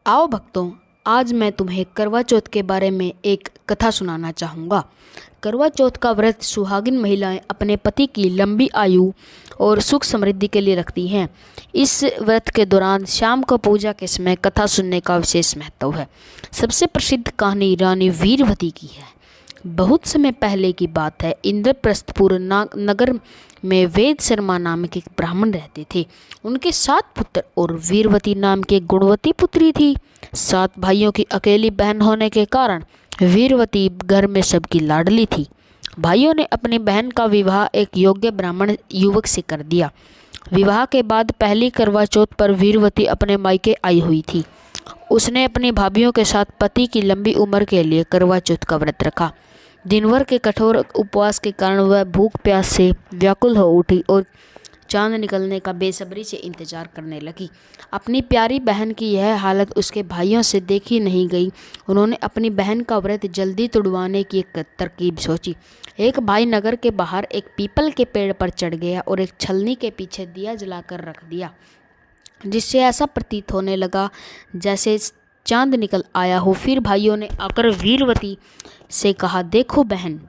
आओ भक्तों, आज मैं तुम्हें करवा चौथ के बारे में एक कथा सुनाना चाहूँगा। करवा चौथ का व्रत सुहागिन महिलाएं अपने पति की लंबी आयु और सुख समृद्धि के लिए रखती हैं। इस व्रत के दौरान शाम को पूजा के समय कथा सुनने का विशेष महत्व है। सबसे प्रसिद्ध कहानी रानी वीरवती की है। बहुत समय पहले की बात है। इंद्रप्रस्थपुर नगर में वेद शर्मा नामक एक ब्राह्मण रहते थे। उनके 7 पुत्र और वीरवती नाम की एक गुणवती पुत्री थी। 7 भाइयों की अकेली बहन होने के कारण वीरवती घर में सबकी लाडली थी। भाइयों ने अपनी बहन का विवाह एक योग्य ब्राह्मण युवक से कर दिया। विवाह के बाद पहली करवा चौथ पर वीरवती अपने मायके आई हुई थी। उसने अपनी भाभीियों के साथ पति की लंबी उम्र के लिए करवा चौथ का व्रत रखा। दिन भर के कठोर उपवास के कारण वह भूख प्यास से व्याकुल हो उठी और चांद निकलने का बेसब्री से इंतजार करने लगी। अपनी प्यारी बहन की यह हालत उसके भाइयों से देखी नहीं गई। उन्होंने अपनी बहन का व्रत जल्दी तुड़वाने की एक तरकीब सोची। एक भाई नगर के बाहर एक पीपल के पेड़ पर चढ़ गया और एक छलनी के पीछे दिया जलाकर रख दिया, जिससे ऐसा प्रतीत होने लगा जैसे चांद निकल आया हो। फिर भाइयों ने आकर वीरवती से कहा, देखो बहन,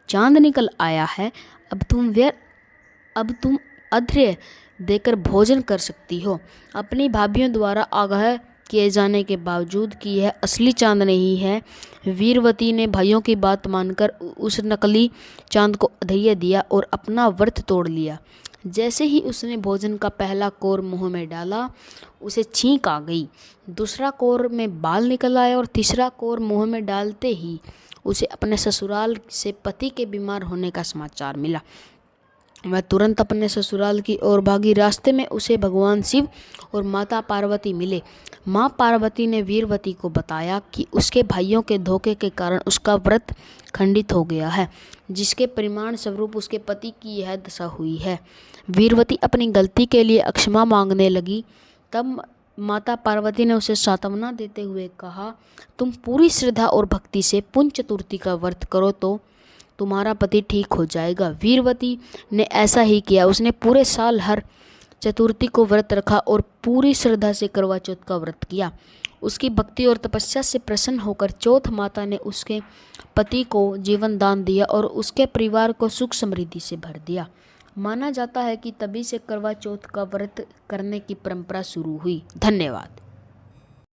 चांद निकल आया है। अब तुम अर्घ्य देकर भोजन कर सकती हो। अपनी भाभीियों द्वारा आगाह किए जाने के बावजूद कि यह असली चांद नहीं है, वीरवती ने भाइयों की बात मानकर उस नकली चांद को अर्घ्य दिया और अपना व्रत तोड़ लिया। जैसे ही उसने भोजन का पहला कौर मुंह में डाला, उसे छींक आ गई। दूसरा कौर में बाल निकल आए और तीसरा कौर मुंह में डालते ही उसे अपने ससुराल से पति के बीमार होने का समाचार मिला। वह तुरंत अपने ससुराल की ओर भागी। रास्ते में उसे भगवान शिव और माता पार्वती मिले। माँ पार्वती ने वीरवती को बताया कि उसके भाइयों के धोखे के कारण उसका व्रत खंडित हो गया है, जिसके परिणाम स्वरूप उसके पति की यह दशा हुई है। वीरवती अपनी गलती के लिए क्षमा मांगने लगी। तब माता पार्वती ने उसे सांत्वना देते हुए कहा, तुम पूरी श्रद्धा और भक्ति से पुण्य चतुर्थी का व्रत करो तो तुम्हारा पति ठीक हो जाएगा। वीरवती ने ऐसा ही किया। उसने पूरे साल हर चतुर्थी को व्रत रखा और पूरी श्रद्धा से करवा चौथ का व्रत किया। उसकी भक्ति और तपस्या से प्रसन्न होकर चौथ माता ने उसके पति को जीवन दान दिया और उसके परिवार को सुख समृद्धि से भर दिया। माना जाता है कि तभी से करवा चौथ का व्रत करने की परंपरा शुरू हुई। धन्यवाद।